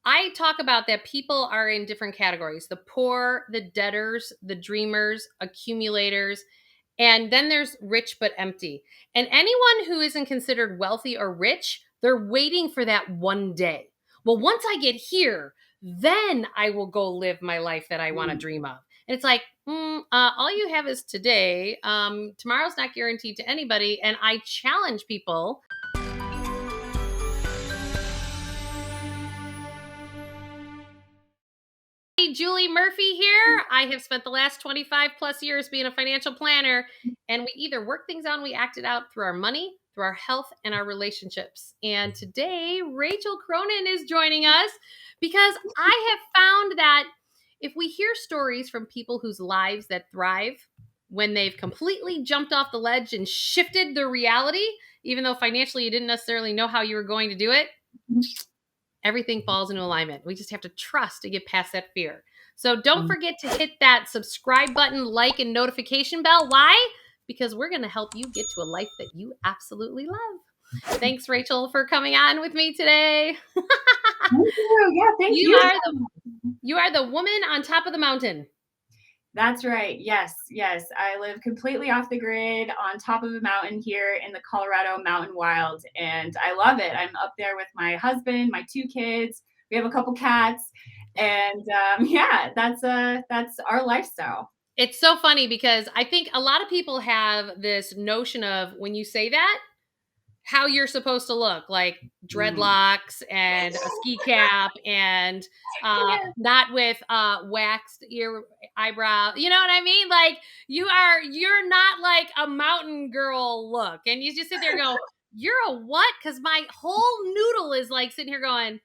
I talk about that people are in different categories: the poor, the debtors, the dreamers, accumulators, and then there's rich but empty. And anyone who isn't considered wealthy or rich, they're waiting for that one day. Well, once I get here, then I will go live my life that I want to dream of. And it's like, all you have is today. Tomorrow's not guaranteed to anybody. And I challenge people. Hey, Julie Murphy here. I have spent the last 25 plus years being a financial planner, and we either work things out and we act it out through our money, through our health, and our relationships. And today, Rachel Cronin is joining us because I have found that if we hear stories from people whose lives that thrive when they've completely jumped off the ledge and shifted their reality, even though financially you didn't necessarily know how you were going to do it, everything falls into alignment. We just have to trust to get past that fear. So don't forget to hit that subscribe button, like, and notification bell. Why? Because we're going to help you get to a life that you absolutely love. Thanks, Rachel, for coming on with me today. Thank you. Yeah, thank you. You are the woman on top of the mountain. That's right. Yes, yes. I live completely off the grid on top of a mountain here in the Colorado Mountain Wild, and I love it. I'm up there with my husband, my 2 kids. We have a couple cats, and yeah, that's our lifestyle. It's so funny because I think a lot of people have this notion of when you say that, how you're supposed to look, like dreadlocks and a ski cap and not with waxed eyebrow. You know what I mean? Like you're not like a mountain girl look. And you just sit there and go, you're a what? Because my whole noodle is like sitting here going,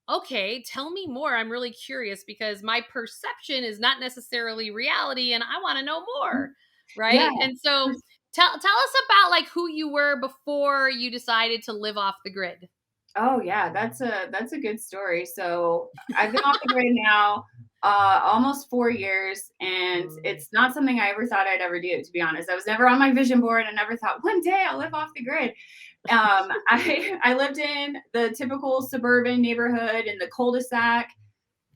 okay, tell me more. I'm really curious because my perception is not necessarily reality and I want to know more. Right. Yeah. And so tell us about like who you were before you decided to live off the grid. Oh yeah, that's a good story. So I've been off the grid now almost 4 years, and it's not something I ever thought I'd ever do, to be honest. I was never on my vision board. I never thought one day I'll live off the grid. I lived in the typical suburban neighborhood in the cul-de-sac,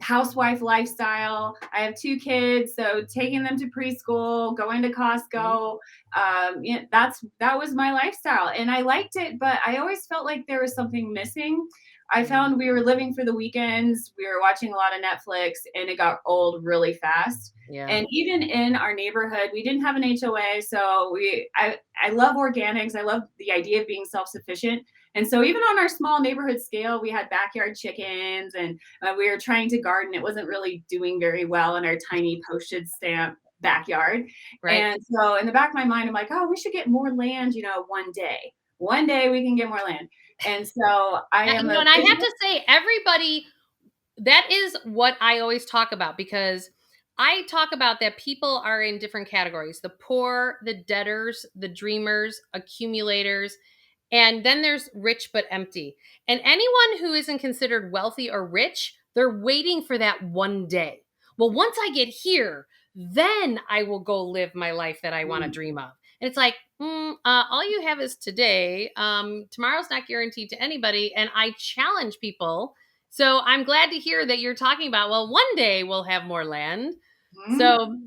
housewife lifestyle. I have 2 kids, so taking them to preschool, going to Costco, that was my lifestyle, and I liked it. But I always felt like there was something missing. I found we were living for the weekends. We were watching a lot of Netflix, and it got old really fast. Yeah. And even in our neighborhood, we didn't have an HOA, so I love organics. I love the idea of being self-sufficient. And so even on our small neighborhood scale, we had backyard chickens, and we were trying to garden. It wasn't really doing very well in our tiny postage stamp backyard. Right. And so in the back of my mind, I'm like, oh, we should get more land, one day. One day we can get more land. And so I am. And I have to say, everybody, that is what I always talk about, because I talk about that people are in different categories: the poor, the debtors, the dreamers, accumulators, and then there's rich but empty. And anyone who isn't considered wealthy or rich, they're waiting for that one day. Well, once I get here, then I will go live my life that I want to dream of. And it's like, all you have is today. Tomorrow's not guaranteed to anybody. And I challenge people. So I'm glad to hear that you're talking about, well, one day we'll have more land. So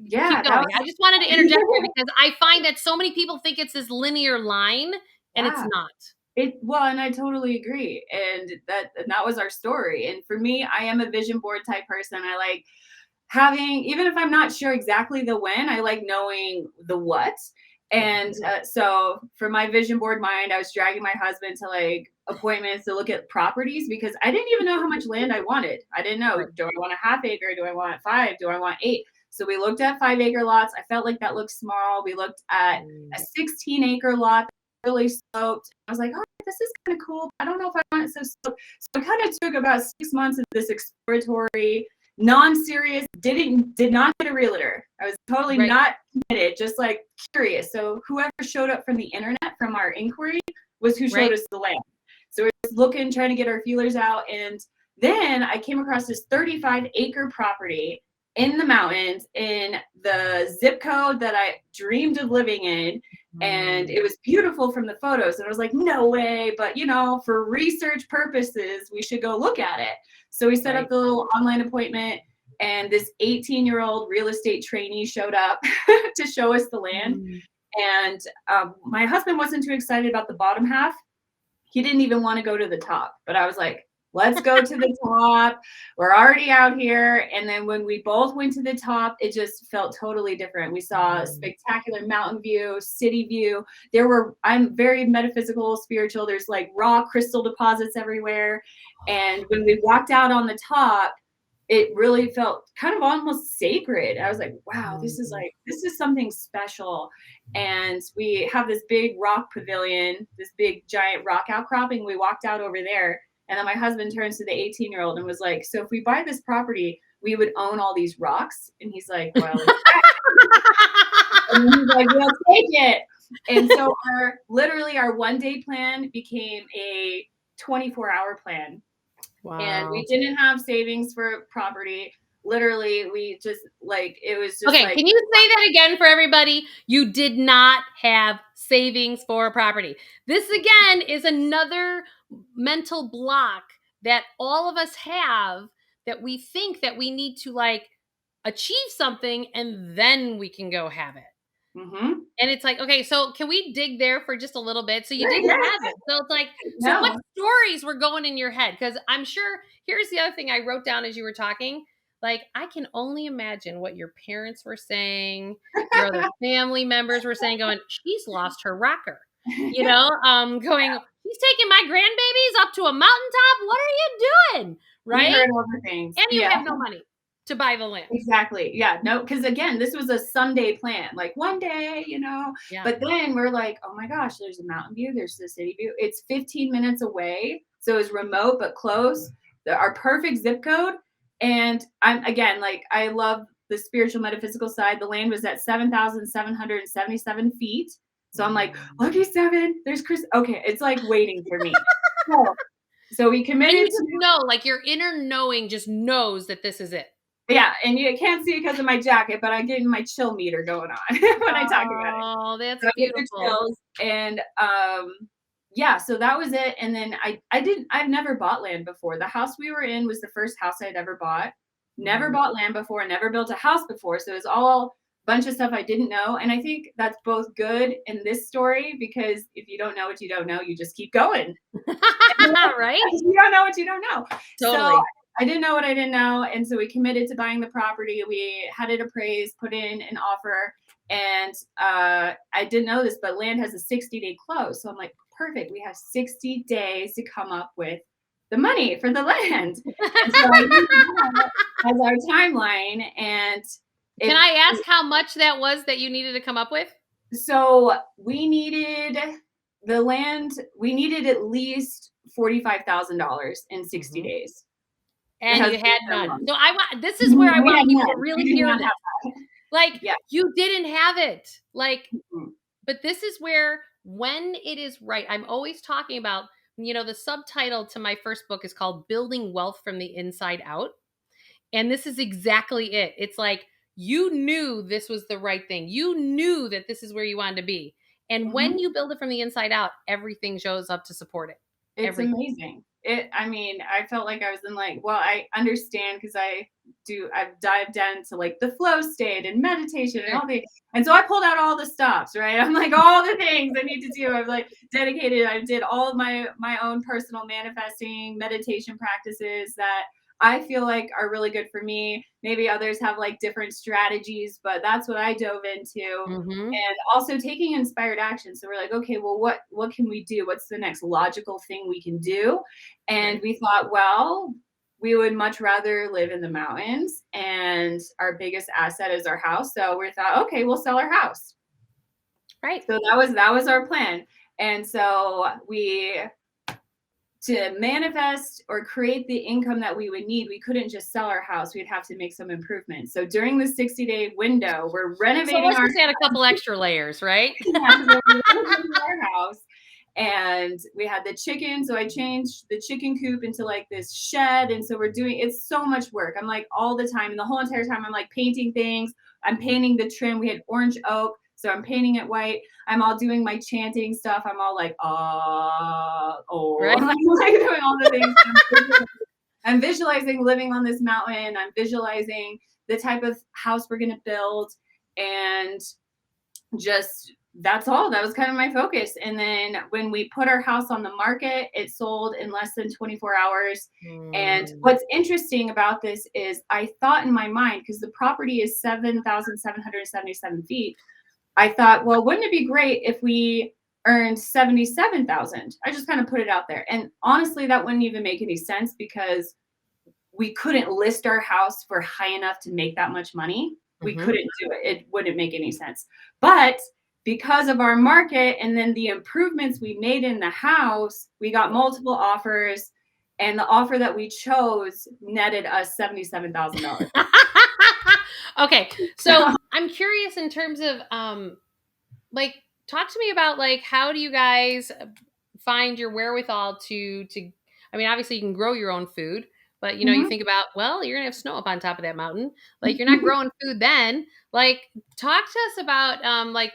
yeah, I just wanted to interject here because I find that so many people think it's this linear line, and it's not. And I totally agree. And that was our story. And for me, I am a vision board type person. I like having, even if I'm not sure exactly the when, I like knowing the what. And so for my vision board mind, I was dragging my husband to like appointments to look at properties because I didn't even know how much land I wanted. I didn't know, do I want a half acre? Do I want 5? Do I want 8? So we looked at 5-acre lots. I felt like that looked small. We looked at a 16-acre lot, really sloped. I was like, oh, this is kind of cool. I don't know if I want it so sloped. So it kind of took about 6 months of this exploratory, non-serious, did not get a realtor. I was totally not committed, just like curious. So whoever showed up from the internet from our inquiry was who showed us the land. So we're just looking, trying to get our feelers out. And then I came across this 35-acre property, in the mountains in the zip code that I dreamed of living in. And it was beautiful from the photos. And I was like, no way. But, for research purposes, we should go look at it. So we set up Right. the little online appointment, and this 18-year-old real estate trainee showed up to show us the land. Mm. And my husband wasn't too excited about the bottom half. He didn't even want to go to the top. But I was like, let's go to the top. We're already out here. And then when we both went to the top, it just felt totally different. We saw a spectacular mountain view, city view. I'm very metaphysical, spiritual. There's like raw crystal deposits everywhere. And when we walked out on the top, it really felt kind of almost sacred. I was like, wow, this is something special. And we have this big rock pavilion, this big giant rock outcropping. We walked out over there. And then my husband turns to the 18-year-old and was like, so if we buy this property, we would own all these rocks. And he's like, well, and he's like, we'll take it. And so our 1-day plan became a 24-hour plan. Wow. And we didn't have savings for property. Literally, we just it was just okay. Can you say that again for everybody? You did not have savings for a property. This again is another mental block that all of us have, that we think that we need to achieve something and then we can go have it. Mm-hmm. And it's like, okay, so can we dig there for just a little bit? So you Yeah, didn't yeah. have it. So it's like, so No. what stories were going in your head? Because I'm sure, here's the other thing I wrote down as you were talking. Like, I can only imagine what your parents were saying, your other family members were saying, going, she's lost her rocker. Going, she's taking my grandbabies up to a mountaintop. What are you doing? Right? We heard all the things. And you have no money to buy the land. Exactly. Yeah. No, because again, this was a Sunday plan, like one day, Yeah. But then we're like, oh my gosh, there's a mountain view, there's the city view. It's 15 minutes away. So it's remote but close. Our perfect zip code. And I'm again, I love the spiritual metaphysical side. The land was at 7,777 feet. So I'm like, lucky 7, there's Chris. Okay, it's like waiting for me. So we committed and you know, your inner knowing just knows that this is it. Yeah, and you can't see it because of my jacket, but I get my chill meter going on when I talk about it. Oh, that's so beautiful. Chills, and so that was it. And then I've never bought land before. The house we were in was the first house I'd ever bought. Never bought land before, never built a house before. So it was all a bunch of stuff I didn't know. And I think that's both good in this story, because if you don't know what you don't know, you just keep going. Right? You don't know what you don't know. Totally. So I didn't know what I didn't know. And so we committed to buying the property. We had it appraised, put in an offer. And I didn't know this, but land has a 60-day close. So I'm like, perfect. We have 60 days to come up with the money for the land. And so I used that as our timeline. And can I ask how much that was that you needed to come up with? So we needed the land. We needed at least $45,000 in 60 days. And you had none. So this is where I want people to really hear this. You didn't have it. But this is where, when it is right, I'm always talking about, the subtitle to my first book is called Building Wealth from the Inside Out. And this is exactly it. It's like, you knew this was the right thing. You knew that this is where you wanted to be. And when you build it from the inside out, everything shows up to support it. It's amazing. I felt like I was in I understand, because I've dived into the flow state and meditation and all the, and so I pulled out all the stops, right? I'm like, all the things I need to do. I've dedicated, I did all of my own personal manifesting meditation practices that I feel like are really good for me. Maybe others have different strategies, but that's what I dove into. And also taking inspired action. So we're like, okay, well, what can we do? What's the next logical thing we can do? And we thought, well, we would much rather live in the mountains, and our biggest asset is our house. So we thought, okay, we'll sell our house. Right. So that was our plan. And so to manifest or create the income that we would need, we couldn't just sell our house. We'd have to make some improvements. So during the 60-day window, we're renovating our house. Add a couple extra layers, right? We're renovating our house. And we had the chicken. So I changed the chicken coop into like this shed. And so it's so much work. I'm like all the time. And the whole entire time I'm like painting things. I'm painting the trim. We had orange oak. So I'm painting it white. I'm all doing my chanting stuff. I'm all like, oh, Right. like doing all the things. I'm visualizing living on this mountain. I'm visualizing the type of house we're going to build. And just that's all. That was kind of my focus. And then when we put our house on the market, it sold in less than 24 hours. And Mm. what's interesting about this is I thought in my mind, because the property is 7,777 feet, I thought, well, wouldn't it be great if we earned 77,000? I just kind of put it out there. And honestly, that wouldn't even make any sense because we couldn't list our house for high enough to make that much money. We Mhm. couldn't do it. It wouldn't make any sense. But because of our market and then the improvements we made in the house, we got multiple offers. And the offer that we chose netted us $77,000. Okay. So I'm curious in terms of like talk to me about like how do you guys find your wherewithal to I mean obviously you can grow your own food, but you know you Mhm. think about well you're gonna have snow up on top of that mountain, like you're not growing food then, like talk to us about like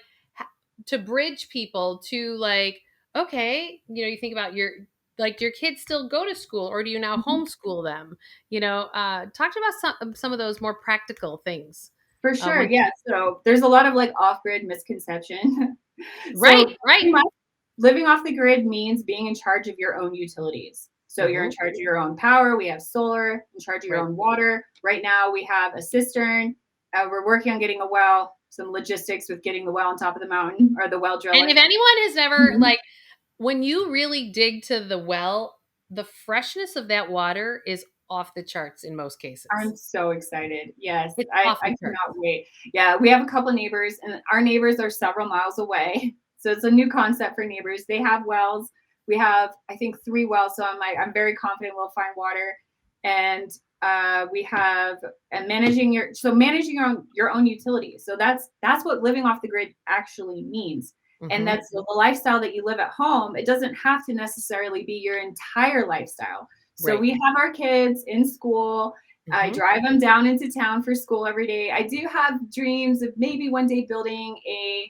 to bridge people to like okay you know you think about your like your kids still go to school or do you now homeschool them, you know talk to us about some of those more practical things. For sure. When Yeah. So there's a lot of like off grid misconception. right, So right. pretty much living off the grid means being in charge of your own utilities. So you're in Hmm. charge of your own power. We have solar, in charge of your Right. own water. Right now we have a cistern. We're working on getting a well, some logistics with getting the well on top of the mountain or the well And if drilling. anyone has never Mhm. like when you really dig to the well, the freshness of that water is off the charts in most cases. I'm so excited. Yes, It's I, off I the cannot charts. wait. Yeah, we have a couple neighbors, and our neighbors are several miles away. So it's a new concept for neighbors. They have wells. We have, I think, 3 wells. So I'm very confident we'll find water. And we have and managing your own utilities. So that's what living off the grid actually means. And Mhm. that's the lifestyle that you live at home. It doesn't have to necessarily be your entire lifestyle. So Right. we have our kids in school. I Mhm. drive them down into town for school every day. I do have dreams of maybe one day building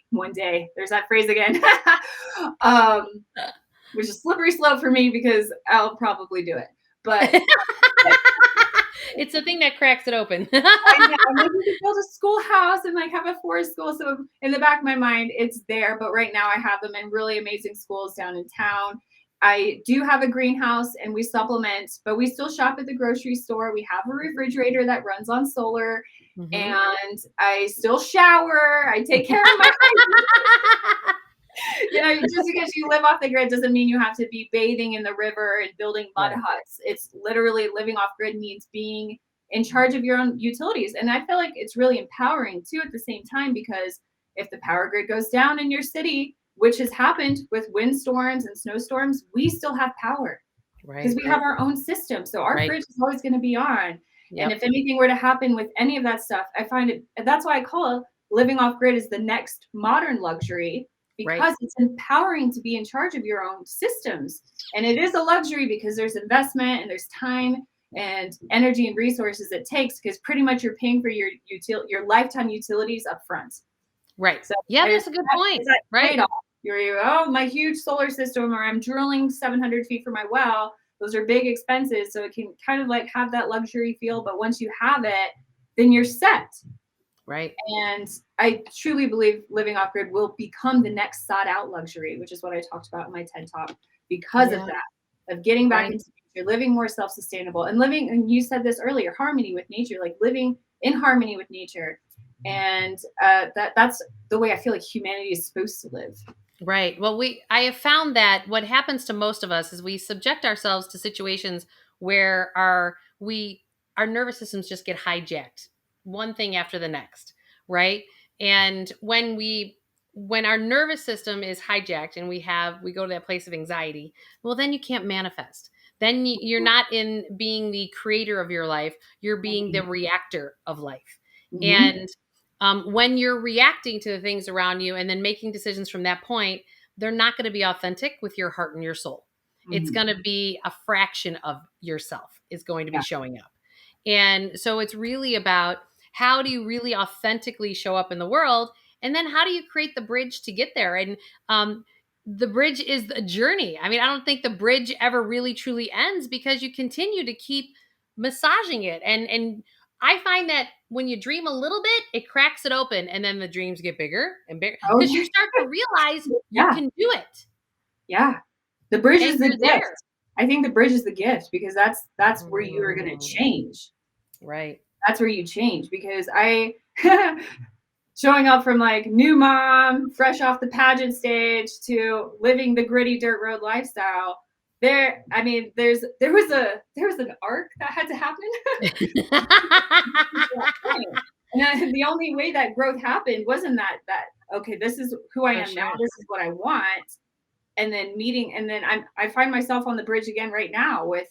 one day, there's that phrase again, um, which is slippery slope for me because I'll probably do it. But It's the thing that cracks it open. I know, maybe we could build a schoolhouse and like have a forest school. So in the back of my mind, it's there. But right now, I have them in really amazing schools down in town. I do have a greenhouse and we supplement, but we still shop at the grocery store. We have a refrigerator that runs on solar, Mhm. and I still shower. I take care of my just because you live off the grid doesn't mean you have to be bathing in the river and building mud Right. huts. It's literally living off grid means being in charge of your own utilities. And I feel like it's really empowering too at the same time because if the power grid goes down in your city, which has happened with windstorms and snowstorms, we still have power because Right, we right, have our own system. So our right. fridge is always going to be on. And Yep. if anything were to happen with any of that stuff, I find it that's why I call it living off grid is the next modern luxury Right. because it's empowering to be in charge of your own systems. And it is a luxury because there's investment and there's time and energy and resources it takes because pretty much you're paying for your lifetime utilities up front. Right. So Yeah, there's that's a good point. that Right. trade-off. Oh, my huge solar system, or I'm drilling 700 feet for my well. Those are big expenses, so it can kind of like have that luxury feel. But once you have it, then you're set. Right. And I truly believe living off grid will become the next sought out luxury, which is what I talked about in my TED talk, because of Yeah. that, of getting back Right. into nature, living more self sustainable, and living, and you said this earlier, harmony with nature, like living in harmony with nature. And that's the way I feel like humanity is supposed to live. Right. Well, I have found that what happens to most of us is we subject ourselves to situations where our nervous systems just get hijacked, one thing after the next, right? And when our nervous system is hijacked and we go to that place of anxiety, well then you can't manifest. Then you're not in being the creator of your life, you're being the reactor of life. Mm-hmm. And when you're reacting to the things around you and then making decisions from that point, they're not going to be authentic with your heart and your soul. It's Mhm. going to be a fraction of yourself is going to be Yeah. showing up. And so it's really about how do you really authentically show up in the world? And then how do you create the bridge to get there? And the bridge is the journey. I mean, I don't think the bridge ever really truly ends because you continue to keep massaging it. And I find that when you dream a little bit, it cracks it open and then the dreams get bigger and bigger Oh, because you yeah. start to realize you Yeah. can do it Yeah. The bridge and is the you're gift. there. I think the bridge is the gift because that's where you are gonna Mm, change. right. That's where you change because I showing up from like new mom, fresh off the pageant stage to living the gritty dirt road lifestyle. I mean, there was an arc that had to happen. And then the only way that growth happened wasn't that okay, this is who I For am now, sure. this is what I want. And then meeting, and then I find myself on the bridge again right now with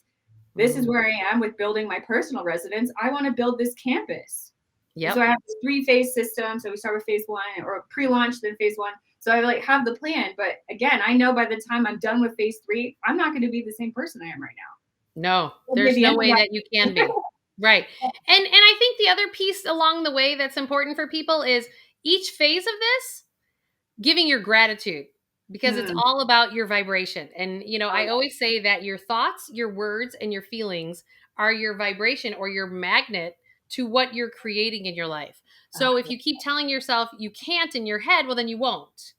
this is Mm. where I am with building my personal residence. I want to build this campus. And so Yep. I have this three-phase system. So we start with phase one or pre-launch, then phase one. So I like have the plan. But again, I know by the time I'm done with phase three, I'm not going to be the same person I am right now. No, Maybe at there's the no end of way that. that you can be. Right. And I think the other piece along the way that's important for people is each phase of this giving your gratitude because it's Mm, all about your vibration. And oh, I always say that your thoughts, your words and your feelings are your vibration or your magnet to what you're creating in your life. So if yeah. you keep telling yourself you can't in your head, well then you won't.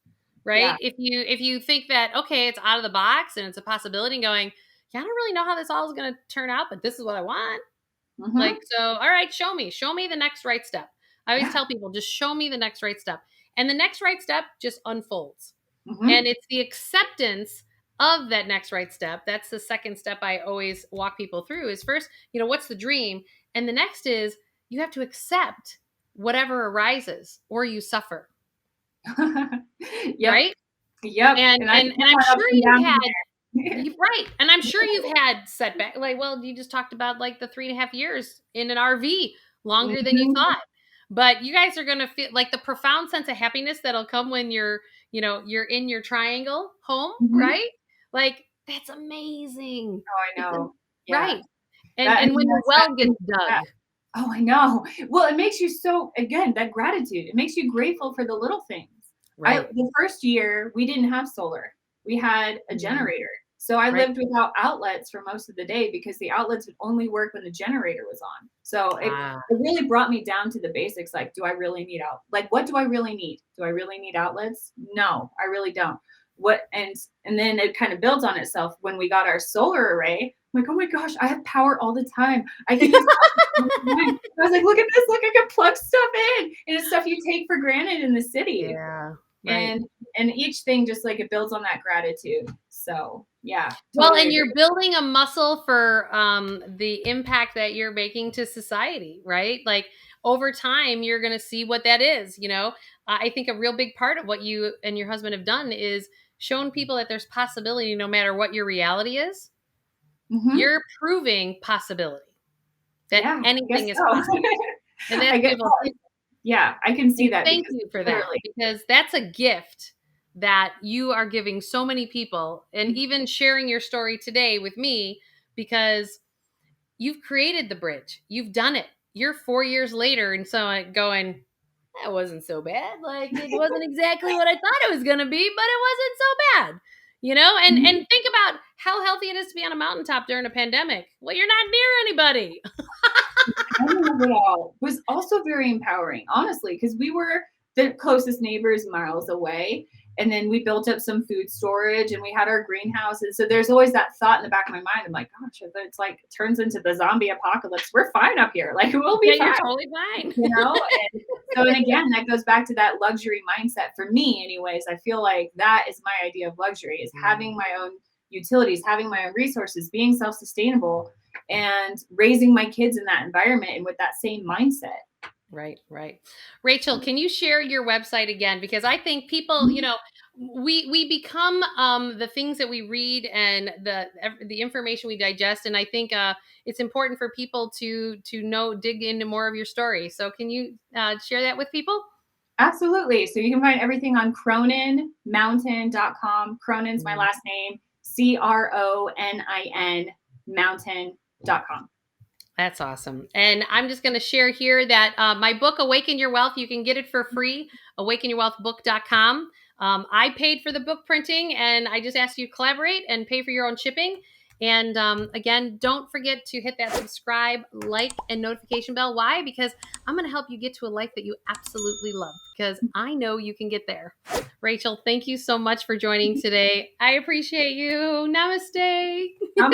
Right? Yeah. If you think that okay, it's out of the box and it's a possibility and going, yeah, I don't really know how this all is going to turn out, but this is what I want. Like, Hmm. so, all right, show me the next right step. I always Yeah. tell people, just show me the next right step. And the next right step just unfolds. Hmm. And it's the acceptance of that next right step. That's the second step I always walk people through is first, what's the dream? And the next is you have to accept whatever arises or you suffer, Yep. right? Yep. And And I and can and put I'm my ups sure and you've downs in had there. right. And I'm sure you've had setback. Like, well, you just talked about like the 3.5 years in an RV, longer than you Mhm. thought. But you guys are gonna feel like the profound sense of happiness that'll come when you're in your triangle home, Mhm. right? Like that's amazing. Oh, I It's a, know. Yeah. right. And That I and mean, when the that's that well gets thing dug, that oh, I know. Well, it makes you so again, that gratitude, it makes you grateful for the little things. I right. the first year, we didn't have solar. We had a Mhm. generator. So I Right. lived without outlets for most of the day because the outlets would only work when the generator was on. So Ah, it really brought me down to the basics, like, do I really need what do I really need? Do I really need outlets? No, I really don't. What and then it kind of builds on itself when we got our solar array. I'm like, oh my gosh, I have power all the time. I can use all the time. I was like, look at this, look, I can plug stuff in. And it's stuff you take for granted in the city. yeah. Right. And each thing just like it builds on that gratitude. So yeah, Well, totally and agree. you're building a muscle for the impact that you're making to society, right? Like over time, you're going to see what that is. I think a real big part of what you and your husband have done is shown people that there's possibility no matter what your reality is. Hmm. You're proving possibility that Yeah, I guess anything is so. possible. And that's I get beautiful. yeah, I can see And that thank because you for that literally. because that's a gift that you are giving so many people and even sharing your story today with me because you've created the bridge. You've done it. You're 4 years later and so going, that wasn't so bad. Like it wasn't exactly what I thought it was going to be, but it wasn't so bad. And think about how healthy it is to be on a mountaintop during a pandemic. Well, you're not near anybody. Timing of it all was also very empowering, honestly, because we were the closest neighbors miles away. And then we built up some food storage and we had our greenhouse. And so there's always that thought in the back of my mind. I'm like, gosh, if it's like turns into the zombie apocalypse, we're fine up here. Like we'll Yeah, be you're fine, totally fine. you know? And so, and again, that goes back to that luxury mindset for me, anyways. I feel like that is my idea of luxury is having my own utilities, having my own resources, being self-sustainable and raising my kids in that environment and with that same mindset. Right, right. Rachel, can you share your website again? Because I think people, Mhm. we become the things that we read and the information we digest, and I think it's important for people to dig into more of your story. So, can you share that with people? Absolutely. So you can find everything on croninmountain.com. Cronin's my Mm. last name, Cronin mountain.com. That's awesome. And I'm just going to share here that my book, Awaken Your Wealth, you can get it for free, awakenyourwealthbook.com. I paid for the book printing, and I just asked you to collaborate and pay for your own shipping. And again, don't forget to hit that subscribe, like, and notification bell. Why? Because I'm going to help you get to a life that you absolutely love, because I know you can get there. Rachel, thank you so much for joining today. I appreciate you. Namaste. How